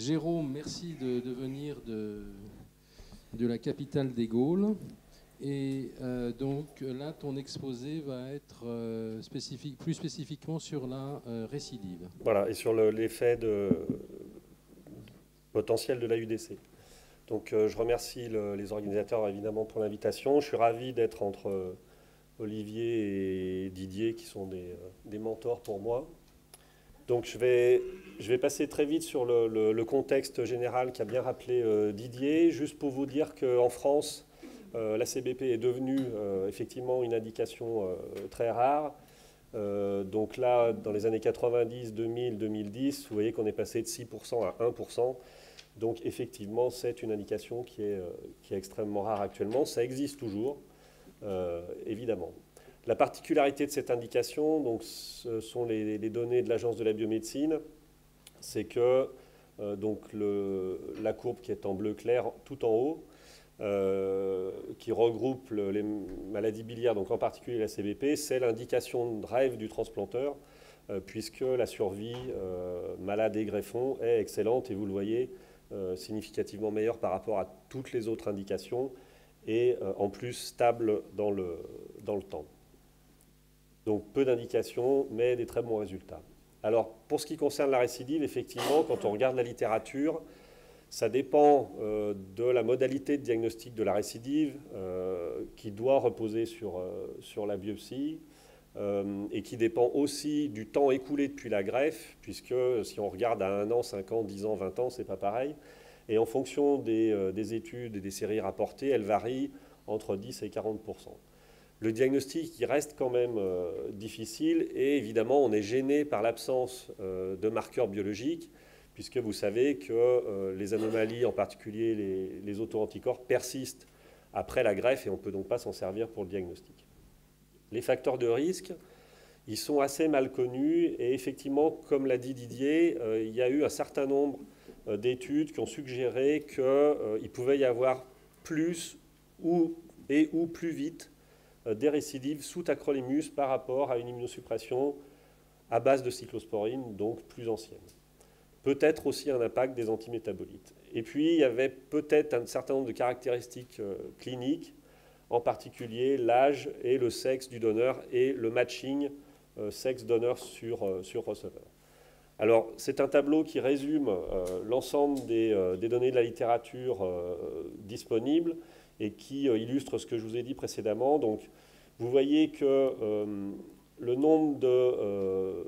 Jérôme, merci de venir de la capitale des Gaules. Et donc là, ton exposé va être plus spécifiquement sur la récidive. Voilà, et sur l'effet potentiel de la UDC. Donc je remercie les organisateurs évidemment pour l'invitation. Je suis ravi d'être entre Olivier et Didier qui sont des mentors pour moi. Donc je vais passer très vite sur le contexte général qu'a bien rappelé Didier, juste pour vous dire qu'en France, la CBP est devenue effectivement une indication très rare. Donc là, dans les années 90, 2000, 2010, vous voyez qu'on est passé de 6% à 1%. Donc effectivement, c'est une indication qui est extrêmement rare actuellement. Ça existe toujours, évidemment. La particularité de cette indication, donc, ce sont les données de l'Agence de la biomédecine, c'est que donc la courbe qui est en bleu clair tout en haut, qui regroupe les maladies biliaires, donc en particulier la CBP, c'est l'indication de rêve du transplanteur, puisque la survie malade et greffon est excellente, et vous le voyez, significativement meilleure par rapport à toutes les autres indications, et en plus stable dans le temps. Donc peu d'indications, mais des très bons résultats. Alors pour ce qui concerne la récidive, effectivement, quand on regarde la littérature, ça dépend de la modalité de diagnostic de la récidive, qui doit reposer sur la biopsie, et qui dépend aussi du temps écoulé depuis la greffe, puisque si on regarde à 1 an, 5 ans, 10 ans, 20 ans, c'est pas pareil. Et en fonction des études et des séries rapportées, elles varient entre 10 et 40%. Le diagnostic il reste quand même difficile, et évidemment on est gêné par l'absence de marqueurs biologiques, puisque vous savez que les anomalies, en particulier les auto-anticorps, persistent après la greffe, et on ne peut donc pas s'en servir pour le diagnostic. Les facteurs de risque, ils sont assez mal connus, et effectivement, comme l'a dit Didier, il y a eu un certain nombre d'études qui ont suggéré qu'il pouvait y avoir plus ou plus vite des récidives sous tacrolimus par rapport à une immunosuppression à base de cyclosporine, donc plus ancienne. Peut-être aussi un impact des antimétabolites. Et puis, il y avait peut-être un certain nombre de caractéristiques cliniques, en particulier l'âge et le sexe du donneur et le matching sexe-donneur sur receveur. Alors, c'est un tableau qui résume l'ensemble des données de la littérature disponibles et qui illustre ce que je vous ai dit précédemment. Donc, vous voyez que le nombre de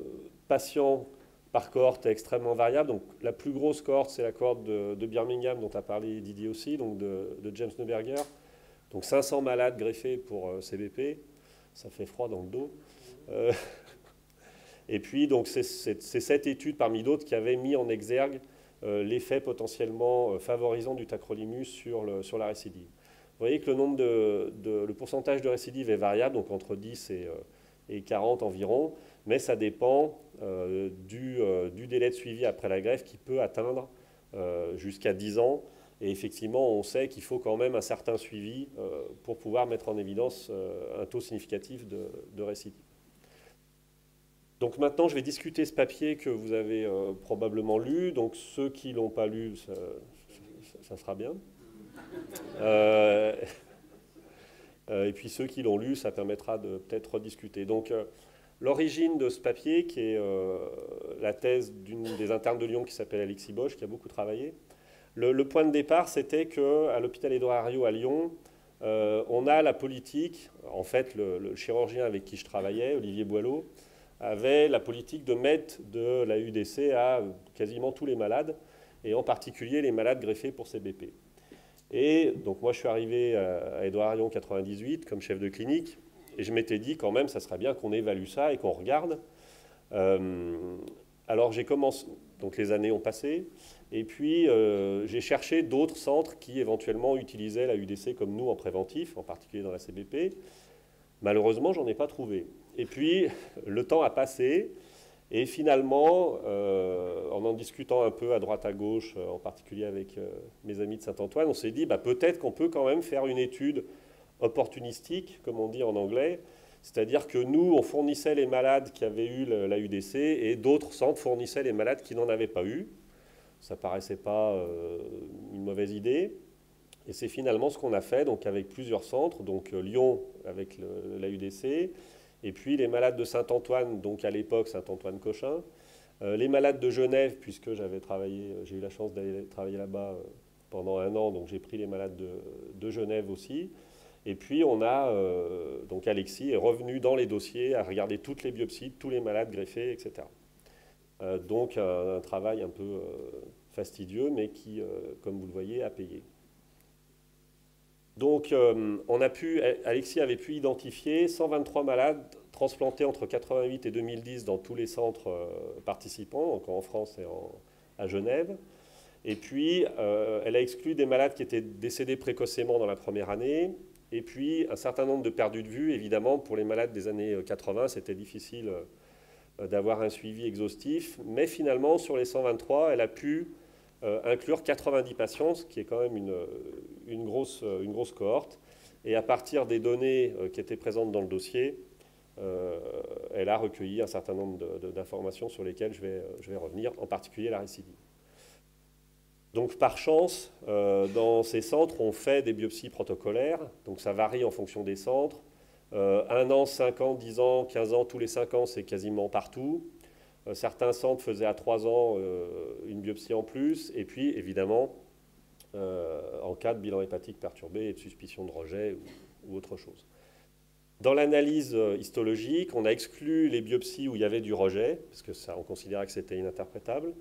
patients par cohorte est extrêmement variable. Donc, la plus grosse cohorte, c'est la cohorte de Birmingham, dont a parlé Didier aussi, donc de James Neuberger. Donc, 500 malades greffés pour CBP. Ça fait froid dans le dos. Et puis, donc, c'est cette étude parmi d'autres qui avait mis en exergue l'effet potentiellement favorisant du tacrolimus sur la récidive. Vous voyez que le pourcentage de récidive est variable, donc entre 10 et 40 environ, mais ça dépend du délai de suivi après la greffe qui peut atteindre jusqu'à 10 ans. Et effectivement, on sait qu'il faut quand même un certain suivi pour pouvoir mettre en évidence un taux significatif de récidive. Donc maintenant, je vais discuter ce papier que vous avez probablement lu. Donc ceux qui ne l'ont pas lu, ça sera bien. Et puis ceux qui l'ont lu, ça permettra de peut-être rediscuter. Donc l'origine de ce papier, qui est la thèse d'une des internes de Lyon qui s'appelle Alexis Bosch, qui a beaucoup travaillé. Le point de départ, c'était qu'à l'hôpital Édouard Herriot à Lyon, on a la politique, en fait le chirurgien avec qui je travaillais, Olivier Boileau, avait la politique de mettre de la UDC à quasiment tous les malades, et en particulier les malades greffés pour CBP. Et donc moi je suis arrivé à Édouard Herriot en 98 comme chef de clinique, et je m'étais dit quand même ça serait bien qu'on évalue ça et qu'on regarde. Alors j'ai commencé, donc les années ont passé, et puis j'ai cherché d'autres centres qui éventuellement utilisaient la UDC comme nous en préventif, en particulier dans la CBP. Malheureusement, j'en ai pas trouvé. Et puis, le temps a passé, et finalement, en discutant un peu à droite à gauche, en particulier avec mes amis de Saint-Antoine, on s'est dit peut-être qu'on peut quand même faire une étude opportunistique, comme on dit en anglais, c'est-à-dire que nous, on fournissait les malades qui avaient eu la UDC, et d'autres centres fournissaient les malades qui n'en avaient pas eu. ça ne paraissait pas une mauvaise idée. Et c'est finalement ce qu'on a fait, donc avec plusieurs centres, donc Lyon avec la UDC, et puis les malades de Saint-Antoine, donc à l'époque Saint-Antoine-Cochin, les malades de Genève, puisque j'ai eu la chance d'aller travailler là-bas pendant 1 an, donc j'ai pris les malades de Genève aussi. Et puis donc Alexis est revenu dans les dossiers à regarder toutes les biopsies, tous les malades greffés, etc. Donc un travail un peu fastidieux, mais qui, comme vous le voyez, a payé. Donc Alexis avait pu identifier 123 malades transplantés entre 88 et 2010 dans tous les centres participants, donc en France et à Genève. Et puis, elle a exclu des malades qui étaient décédés précocement dans la première année. Et puis, un certain nombre de perdus de vue. Évidemment, pour les malades des années 80, c'était difficile d'avoir un suivi exhaustif. Mais finalement, sur les 123, elle a pu inclure 90 patients, ce qui est quand même une grosse cohorte. Et à partir des données qui étaient présentes dans le dossier, elle a recueilli un certain nombre d'informations sur lesquelles je vais revenir, en particulier la récidive. Donc par chance, dans ces centres, on fait des biopsies protocolaires, donc ça varie en fonction des centres. 1 an, 5 ans, 10 ans, 15 ans, tous les 5 ans, c'est quasiment partout. Certains centres faisaient à 3 ans une biopsie en plus, et puis évidemment, en cas de bilan hépatique perturbé et de suspicion de rejet ou autre chose. Dans l'analyse histologique, on a exclu les biopsies où il y avait du rejet, parce que ça, on considérait que c'était ininterprétable.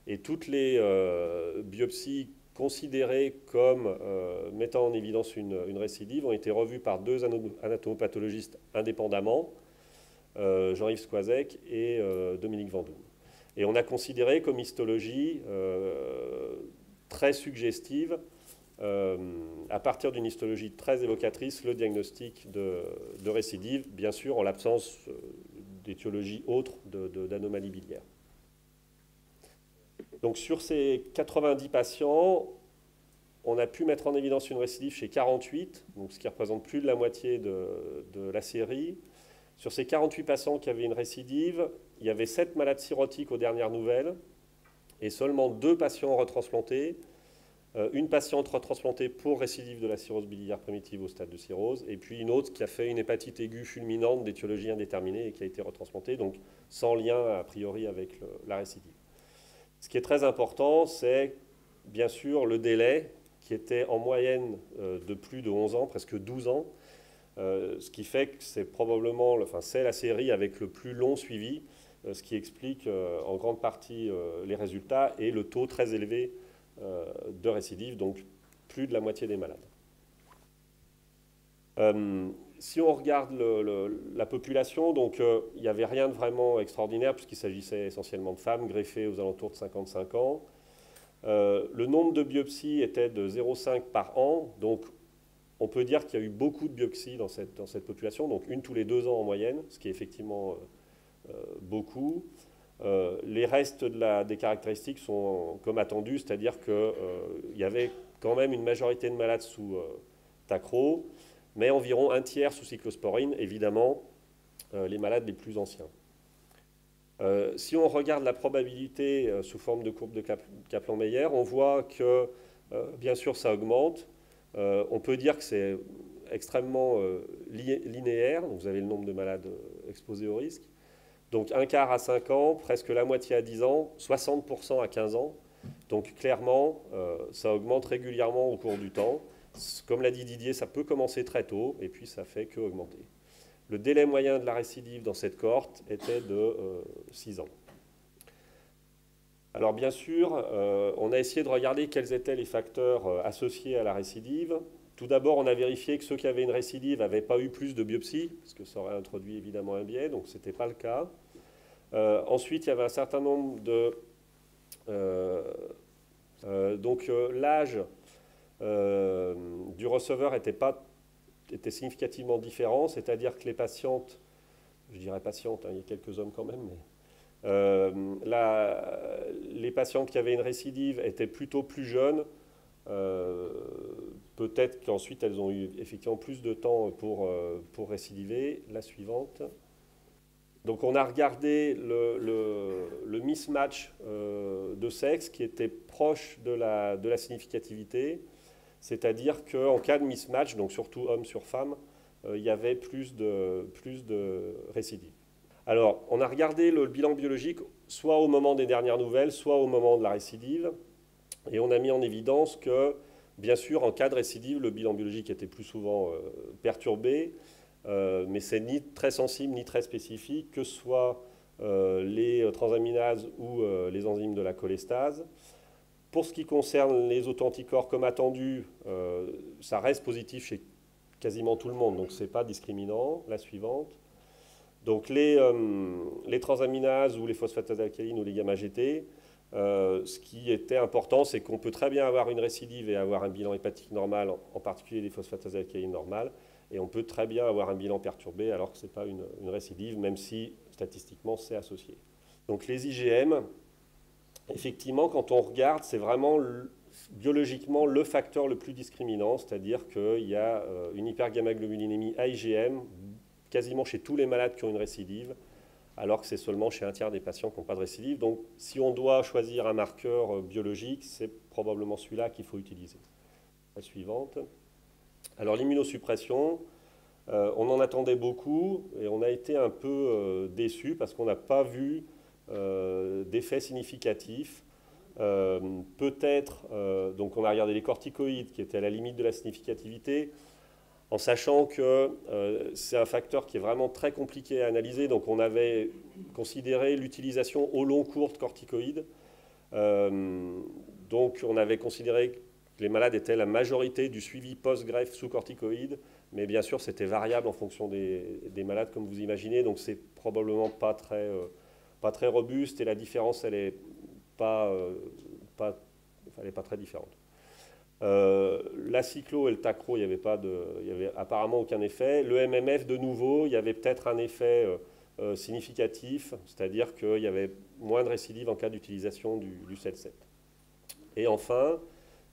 Et toutes les biopsies considérées comme mettant en évidence une récidive ont été revues par 2 anatomopathologistes indépendamment, Jean-Yves Squazec et Dominique Vendoum. Et on a considéré comme histologie très suggestive, à partir d'une histologie très évocatrice, le diagnostic de récidive, bien sûr en l'absence d'étiologie autre d'anomalies biliaires. Donc sur ces 90 patients, on a pu mettre en évidence une récidive chez 48, donc ce qui représente plus de la moitié de la série. Sur ces 48 patients qui avaient une récidive, il y avait 7 malades cirrhotiques aux dernières nouvelles et seulement 2 patients retransplantés. Une patiente retransplantée pour récidive de la cirrhose biliaire primitive au stade de cirrhose, et puis une autre qui a fait une hépatite aiguë fulminante d'étiologie indéterminée et qui a été retransplantée, donc sans lien a priori avec la récidive. Ce qui est très important, c'est bien sûr le délai qui était en moyenne de plus de 11 ans, presque 12 ans, ce qui fait que c'est probablement, c'est la série avec le plus long suivi, ce qui explique en grande partie les résultats et le taux très élevé de récidive, donc plus de la moitié des malades. Si on regarde la population, donc il n'y avait rien de vraiment extraordinaire puisqu'il s'agissait essentiellement de femmes greffées aux alentours de 55 ans. Le nombre de biopsies était de 0,5 par an, donc on peut dire qu'il y a eu beaucoup de biopsies dans cette population, donc une tous les 2 ans en moyenne, ce qui est effectivement beaucoup. Les restes des caractéristiques sont comme attendu, c'est-à-dire qu'il y avait quand même une majorité de malades sous Tacro, mais environ 1/3 sous cyclosporine, évidemment, les malades les plus anciens. Si on regarde la probabilité sous forme de courbe de Kaplan-Meier, on voit que, bien sûr, ça augmente. On peut dire que c'est extrêmement linéaire, donc vous avez le nombre de malades exposés au risque. Donc 1/4 à 5 ans, presque la moitié à 10 ans, 60% à 15 ans. Donc clairement, ça augmente régulièrement au cours du temps. Comme l'a dit Didier, ça peut commencer très tôt et puis ça fait qu'augmenter. Le délai moyen de la récidive dans cette cohorte était de 6 ans. Alors bien sûr, on a essayé de regarder quels étaient les facteurs associés à la récidive. Tout d'abord, on a vérifié que ceux qui avaient une récidive n'avaient pas eu plus de biopsies, parce que ça aurait introduit évidemment un biais, donc ce n'était pas le cas. Ensuite, il y avait un certain nombre de... l'âge du receveur était significativement différent, c'est-à-dire que les patientes, je dirais patientes, hein, il y a quelques hommes quand même, mais les patientes qui avaient une récidive étaient plutôt plus jeunes. Peut-être qu'ensuite elles ont eu effectivement plus de temps pour récidiver. La suivante. Donc on a regardé le mismatch de sexe qui était proche de la significativité, c'est-à-dire qu'en cas de mismatch, donc surtout homme sur femme, il y avait plus de récidives. Alors on a regardé le bilan biologique soit au moment des dernières nouvelles, soit au moment de la récidive, et on a mis en évidence que, bien sûr, en cas de récidive, le bilan biologique était plus souvent perturbé, mais c'est ni très sensible ni très spécifique, que ce soit les transaminases ou les enzymes de la cholestase. Pour ce qui concerne les autoanticorps, comme attendu, ça reste positif chez quasiment tout le monde, donc ce n'est pas discriminant. La suivante. Donc les transaminases ou les phosphatase alcaline ou les gamma-GT, ce qui était important, c'est qu'on peut très bien avoir une récidive et avoir un bilan hépatique normal, en particulier des phosphatases alcaline normales, et on peut très bien avoir un bilan perturbé alors que ce n'est pas une récidive, même si statistiquement c'est associé. Donc les IgM, effectivement, quand on regarde, c'est vraiment biologiquement le facteur le plus discriminant, c'est-à-dire qu'il y a une hypergammaglobulinémie à IgM quasiment chez tous les malades qui ont une récidive, alors que c'est seulement chez un tiers des patients qui n'ont pas de récidive. Donc si on doit choisir un marqueur biologique, c'est probablement celui-là qu'il faut utiliser. La suivante. Alors l'immunosuppression, on en attendait beaucoup et on a été un peu déçus parce qu'on n'a pas vu d'effets significatifs. Peut-être, donc on a regardé les corticoïdes qui étaient à la limite de la significativité, en sachant que c'est un facteur qui est vraiment très compliqué à analyser. Donc on avait considéré l'utilisation au long cours de corticoïdes. Donc on avait considéré que les malades étaient la majorité du suivi post-greffe sous corticoïdes, mais bien sûr c'était variable en fonction des malades, comme vous imaginez, donc c'est probablement pas très robuste, et la différence elle n'est pas très différente. La cyclo et le tacro, il n'y avait apparemment aucun effet. Le MMF, de nouveau, il y avait peut-être un effet significatif, c'est-à-dire qu'il y avait moins de récidives en cas d'utilisation du CEL7. Et enfin,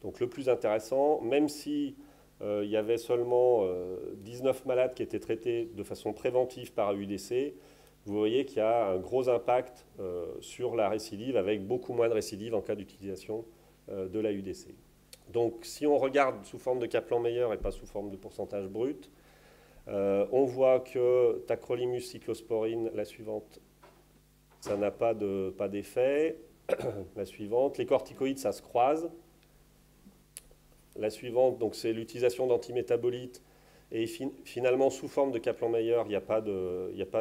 donc le plus intéressant, même si il y avait seulement 19 malades qui étaient traités de façon préventive par AUDC, vous voyez qu'il y a un gros impact sur la récidive, avec beaucoup moins de récidives en cas d'utilisation de l'AUDC. Donc si on regarde sous forme de Kaplan-Meier et pas sous forme de pourcentage brut, on voit que tacrolimus, cyclosporine, la suivante, ça n'a pas d'effet. La suivante, les corticoïdes, ça se croise. La suivante, donc c'est l'utilisation d'antimétabolites. Et finalement, sous forme de Kaplan-Meier, il n'y a pas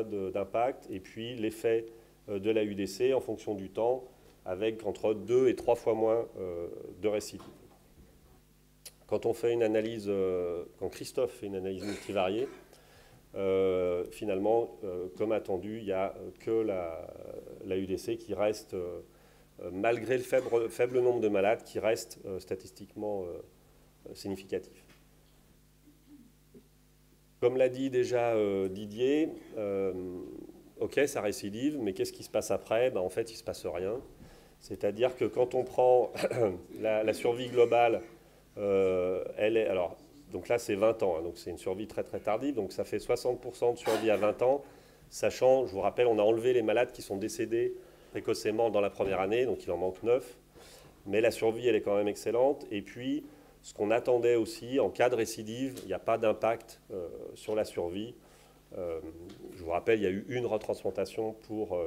d'impact. Et puis l'effet de la UDC en fonction du temps, avec entre 2 et 3 fois moins de récidives. Quand on fait une analyse, quand Christophe fait une analyse multivariée, finalement, comme attendu, il n'y a que la UDC qui reste, malgré le faible nombre de malades, qui reste statistiquement significatif. Comme l'a dit déjà Didier, ok, ça récidive, mais qu'est-ce qui se passe après? En fait, il ne se passe rien. C'est-à-dire que quand on prend la survie globale, elle est, alors, donc là c'est 20 ans, hein, donc c'est une survie très très tardive, donc ça fait 60% de survie à 20 ans, sachant, je vous rappelle, on a enlevé les malades qui sont décédés précocement dans la première année, donc il en manque 9, mais la survie elle est quand même excellente. Et puis ce qu'on attendait aussi, en cas de récidive, il n'y a pas d'impact sur la survie. Je vous rappelle, il y a eu une retransplantation pour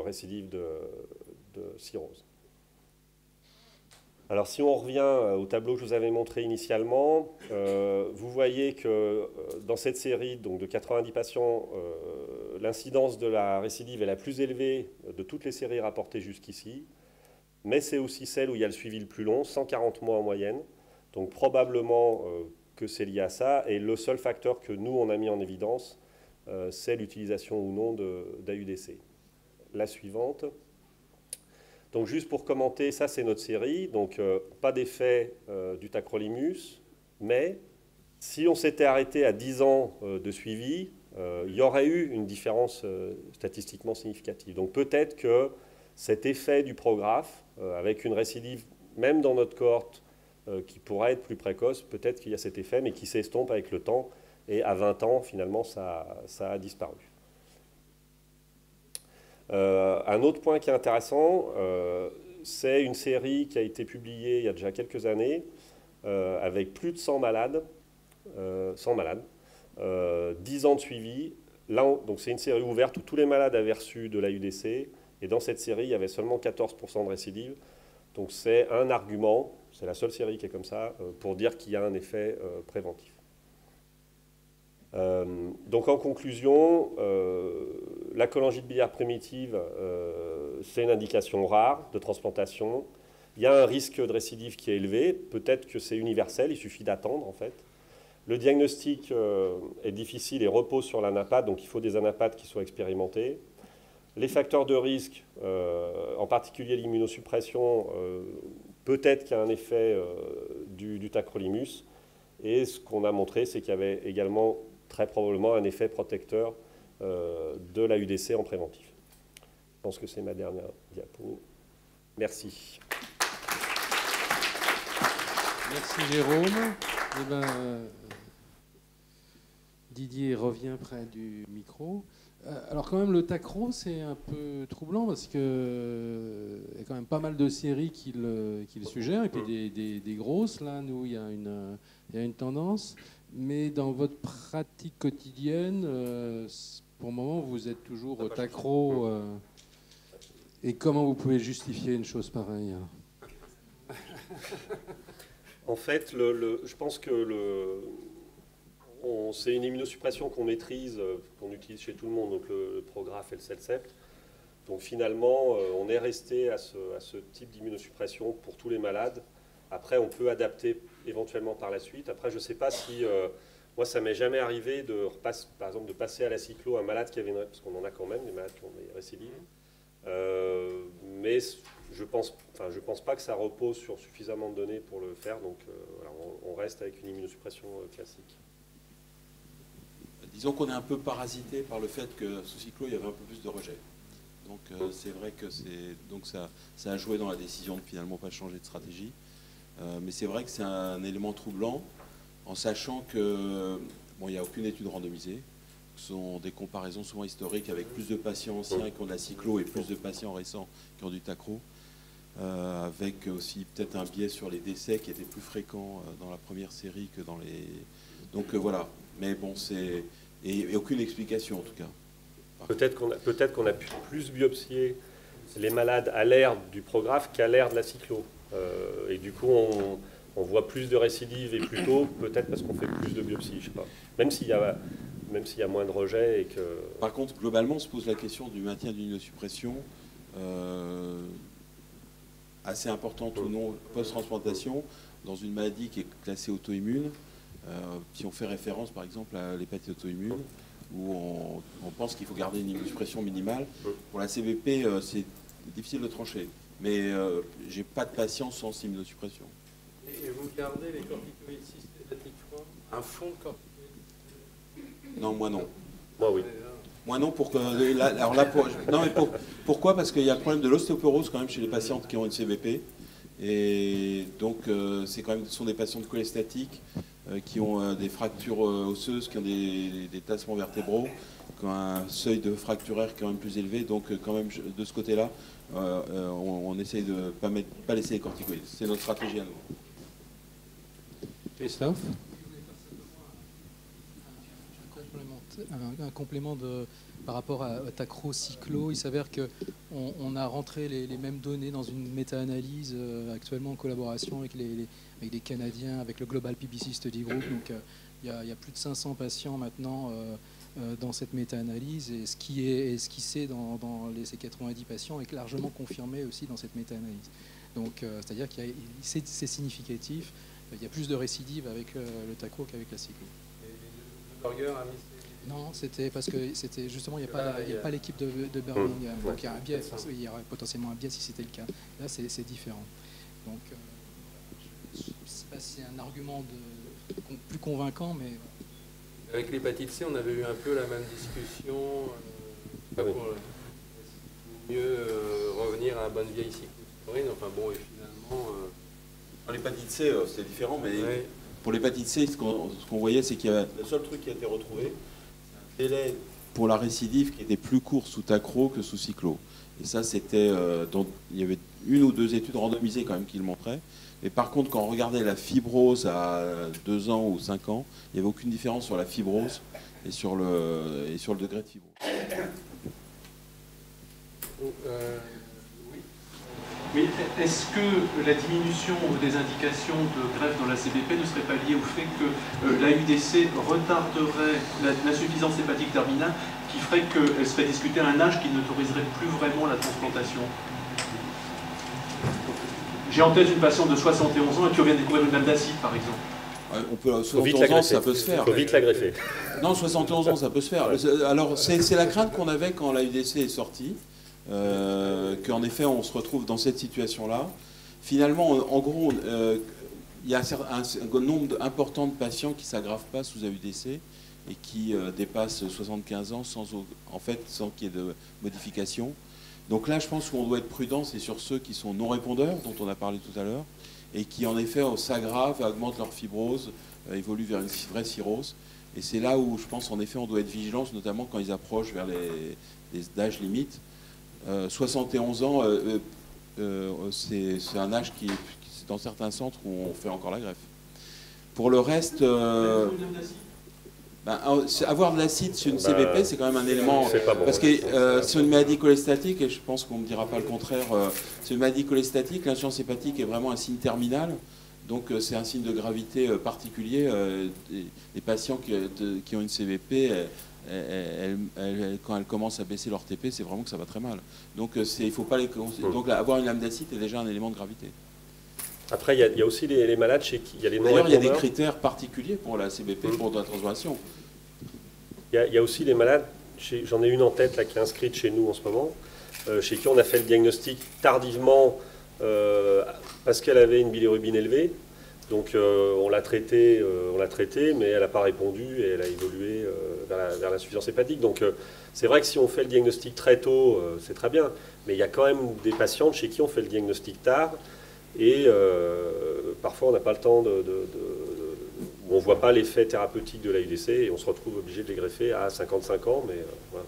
récidive de cirrhose. Alors si on revient au tableau que je vous avais montré initialement, vous voyez que dans cette série donc de 90 patients, l'incidence de la récidive est la plus élevée de toutes les séries rapportées jusqu'ici, mais c'est aussi celle où il y a le suivi le plus long, 140 mois en moyenne, donc probablement que c'est lié à ça, et le seul facteur que nous on a mis en évidence, c'est l'utilisation ou non d'AUDC. La suivante. Donc juste pour commenter, ça c'est notre série, donc pas d'effet du tacrolimus, mais si on s'était arrêté à 10 ans de suivi, il y aurait eu une différence statistiquement significative. Donc peut-être que cet effet du prographe, avec une récidive, même dans notre cohorte, qui pourrait être plus précoce, peut-être qu'il y a cet effet, mais qui s'estompe avec le temps, et à 20 ans, finalement, ça a disparu. Un autre point qui est intéressant, c'est une série qui a été publiée il y a déjà quelques années, avec plus de 100 malades, 10 ans de suivi. Là, donc c'est une série ouverte où tous les malades avaient reçu de l'AUDC, et dans cette série, il y avait seulement 14% de récidive. Donc c'est un argument, c'est la seule série qui est comme ça, pour dire qu'il y a un effet préventif. Donc en conclusion, la cholangite biliaire primitive, c'est une indication rare de transplantation. Il y a un risque de récidive qui est élevé, peut-être que c'est universel, il suffit d'attendre en fait. Le diagnostic est difficile et repose sur l'anapathe, donc il faut des anapathes qui soient expérimentés. Les facteurs de risque, en particulier l'immunosuppression, peut-être qu'il y a un effet du tacrolimus. Et ce qu'on a montré, c'est qu'il y avait également très probablement un effet protecteur de la UDC en préventif. Je pense que c'est ma dernière diapo. Merci. Merci Jérôme. Eh ben, Didier revient près du micro. Alors quand même le tacro c'est un peu troublant parce que il y a quand même pas mal de séries qui le suggèrent et puis des grosses là nous il y a une tendance, mais dans votre pratique quotidienne pour le moment vous êtes toujours au tacro et comment vous pouvez justifier une chose pareille? En fait je pense que c'est une immunosuppression qu'on maîtrise, qu'on utilise chez tout le monde, donc le Prograf et le Celcept. Donc finalement, on est resté à ce type d'immunosuppression pour tous les malades. Après, on peut adapter éventuellement par la suite. Après, je ne sais pas si... moi, ça m'est jamais arrivé, par exemple, de passer à la cyclo un malade qui avait une... Parce qu'on en a quand même, des malades qui ont des récidives. Mais je pense pas que ça repose sur suffisamment de données pour le faire. Donc voilà, on reste avec une immunosuppression classique. Disons qu'on est un peu parasité par le fait que sous cyclo, il y avait un peu plus de rejet. Donc c'est vrai que ça a joué dans la décision de finalement pas changer de stratégie. Mais c'est vrai que c'est un élément troublant, en sachant que bon, il n'y a aucune étude randomisée. Ce sont des comparaisons souvent historiques avec plus de patients anciens qui ont de la cyclo et plus de patients récents qui ont du tacro. Avec aussi peut-être un biais sur les décès qui était plus fréquent dans la première série que dans les... Donc voilà. Mais bon, c'est... Et aucune explication, en tout cas. Peut-être qu'on a pu plus biopsier les malades à l'ère du Prograf qu'à l'ère de la cyclo. Et du coup, on voit plus de récidives et plus tôt, peut-être parce qu'on fait plus de biopsies, je sais pas. Même s'il y a moins de rejets et que... Par contre, globalement, on se pose la question du maintien d'une immunosuppression assez importante ou non post-transplantation dans une maladie qui est classée auto-immune. Si on fait référence par exemple à l'hépatite auto-immune, où on pense qu'il faut garder une immunosuppression minimale. Pour la CVP, c'est difficile de trancher, mais j'ai pas de patient sans immunosuppression. Et vous gardez les corticoïdes systématiquement, un fond de corticoïdes? Non, moi non. Moi oui. Moi non, pourquoi? Parce qu'il y a le problème de l'ostéoporose quand même chez les patientes qui ont une CVP. Et donc, ce sont des patients de cholestatique qui ont des fractures osseuses, qui ont des tassements vertébraux, qui ont un seuil de fracturaire quand même plus élevé. Donc, quand même, de ce côté-là, on essaye de ne pas laisser les corticoïdes. C'est notre stratégie à nous. Christophe ? Un complément par rapport à tacro-cyclo. Il s'avère qu'on a rentré les mêmes données dans une méta-analyse actuellement en collaboration avec les Canadiens, avec le Global PBC Study Group. Donc il y a plus de 500 patients maintenant dans cette méta-analyse. Et ce qui s'est dans ces 90 patients est largement confirmé aussi dans cette méta-analyse. Donc c'est-à-dire que c'est significatif. Il y a plus de récidives avec le tacro qu'avec la cyclo. Et le Burger a mis... Non, c'était parce que c'était justement, il n'y a pas l'équipe de Birmingham. Donc il y a un biais, il y aurait potentiellement un biais si c'était le cas. Là, c'est différent. Donc je ne sais pas si c'est un argument plus convaincant, mais... Avec l'hépatite C, on avait eu un peu la même discussion. Pour mieux revenir à la bonne vieille cyclosporine. Enfin bon, et finalement... Pour l'hépatite C, c'est différent, mais pour l'hépatite C, ce qu'on voyait, c'est qu'il y a le seul truc qui a été retrouvé, délai pour la récidive qui était plus court sous Tacro que sous Cyclo. Et ça, c'était, il y avait 1 ou 2 études randomisées quand même qui le montraient. Et par contre, quand on regardait la fibrose à 2 ans ou 5 ans, il n'y avait aucune différence sur la fibrose et sur le degré de fibrose. Oui, est-ce que la diminution des indications de greffe dans la CBP ne serait pas liée au fait que l'AUDC retarderait l'insuffisance hépatique terminale, qui ferait qu'elle serait discutée à un âge qui n'autoriserait plus vraiment la transplantation? J'ai en tête une patiente de 71 ans et qui vient de découvrir une lambdacite, par exemple. On peut, 71 ans, ça peut se faire. Il faut vite la greffer. Non, 71 ans, ça peut se faire. Alors, c'est la crainte qu'on avait quand l'AUDC est sortie, qu'en effet, on se retrouve dans cette situation-là. Finalement, en gros, il y a un nombre important de patients qui ne s'aggravent pas sous AUDC et qui dépassent 75 ans sans qu'il y ait de modification. Donc là, je pense qu'on doit être prudent, c'est sur ceux qui sont non-répondeurs, dont on a parlé tout à l'heure, et qui en effet s'aggravent, augmentent leur fibrose, évoluent vers une vraie cirrhose. Et c'est là où je pense en effet on doit être vigilant, notamment quand ils approchent vers les âges limites. 71 ans, c'est un âge qui est dans certains centres où on fait encore la greffe. Pour le reste, avoir de l'acide sur une CBP, c'est quand même un élément. Bon, parce que c'est une maladie cholestatique, et je pense qu'on ne me dira pas le contraire. C'est une maladie cholestatique, l'insuffisance hépatique est vraiment un signe terminal. Donc c'est un signe de gravité particulier. Les patients qui ont une CBP, quand elles commencent à baisser leur TP, c'est vraiment que ça va très mal. Donc il faut pas donc avoir une lambdacite est déjà un élément de gravité. Après, il y a aussi les malades chez qui il y a les non-répondeurs. D'ailleurs, il y a des critères particuliers pour la CBP, pour la transplantation. Il y a aussi les malades, j'en ai une en tête là, qui est inscrite chez nous en ce moment, chez qui on a fait le diagnostic tardivement parce qu'elle avait une bilirubine élevée. Donc on l'a traitée, mais elle n'a pas répondu et elle a évolué vers l'insuffisance hépatique. Donc c'est vrai que si on fait le diagnostic très tôt, c'est très bien. Mais il y a quand même des patientes chez qui on fait le diagnostic tard et parfois on n'a pas le temps on ne voit pas l'effet thérapeutique de l'AUDC et on se retrouve obligé de les greffer à 55 ans. Mais voilà.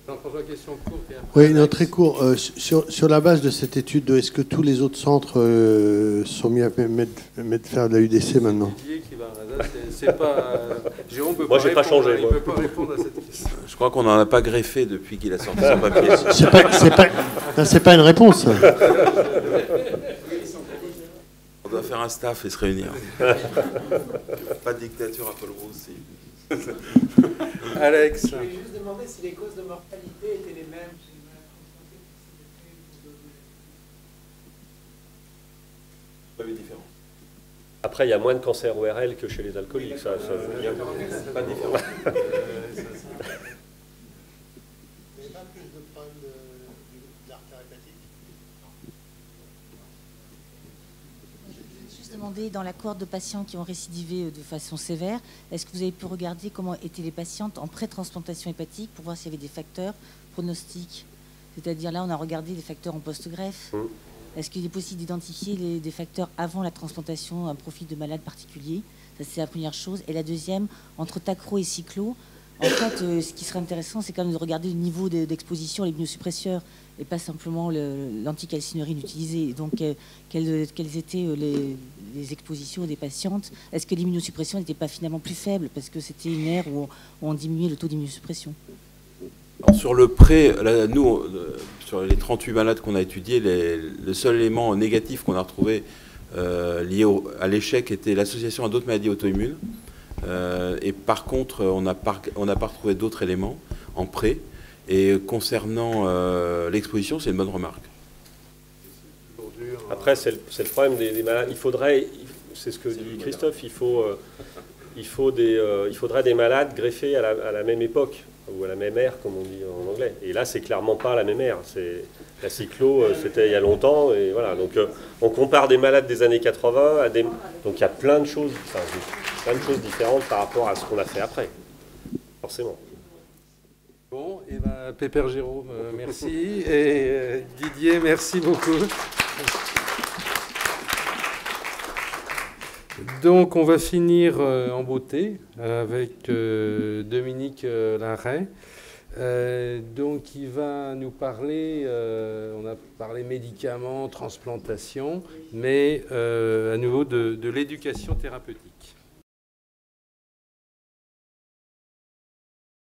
Jean-François, question courte. Oui, non, très court. Sur la base de cette étude, est-ce que tous les autres centres sont mis à faire de la UDC maintenant? Moi, j'ai pas changé. Il ne peut pas répondre à cette question. Je crois qu'on n'en a pas greffé depuis qu'il a sorti son papier. C'est pas une réponse. On doit faire un staff et se réunir. Pas de dictature à Paul Roussi. Alex. Je voulais juste demander si les causes de mortalité étaient les mêmes chez les malades transplantés. Pas de différence. Après, il y a moins de cancer ORL que chez les alcooliques. Ça Pas de différence. Demandé dans la cohorte de patients qui ont récidivé de façon sévère, est-ce que vous avez pu regarder comment étaient les patientes en pré-transplantation hépatique pour voir s'il y avait des facteurs pronostiques? C'est-à-dire là, on a regardé les facteurs en post-greffe. Est-ce qu'il est possible d'identifier des facteurs avant la transplantation, un profil de malade particulier? Ça, c'est la première chose. Et la deuxième, entre Tacro et Cyclo, en fait, ce qui serait intéressant, c'est quand même de regarder le niveau d'exposition à l'immunosuppresseur et pas simplement l'anticalcinurine utilisée. Donc, quelles étaient les expositions des patientes? Est-ce que l'immunosuppression n'était pas finalement plus faible parce que c'était une ère où on diminuait le taux d'immunosuppression? Sur le pré, nous, sur les 38 malades qu'on a étudiés, le seul élément négatif qu'on a retrouvé lié à l'échec était l'association à d'autres maladies auto-immunes. Et par contre, on n'a pas retrouvé d'autres éléments en pré. Et concernant l'exposition, c'est une bonne remarque. Après, c'est le problème des malades. C'est ce que dit Christophe, il faudrait des malades greffés à la même époque, ou à la même ère, comme on dit en anglais. Et là, c'est clairement pas la même ère. La cyclo, c'était il y a longtemps. Et voilà. Donc, on compare des malades des années 80 à des... Donc, il y a plein de choses différentes par rapport à ce qu'on a fait après, forcément. Bon, et Pépère Jérôme, merci. Et Didier, merci beaucoup. Donc, on va finir en beauté avec Dominique Larrey. Donc, il va nous parler, on a parlé médicaments, transplantation, mais à nouveau de l'éducation thérapeutique.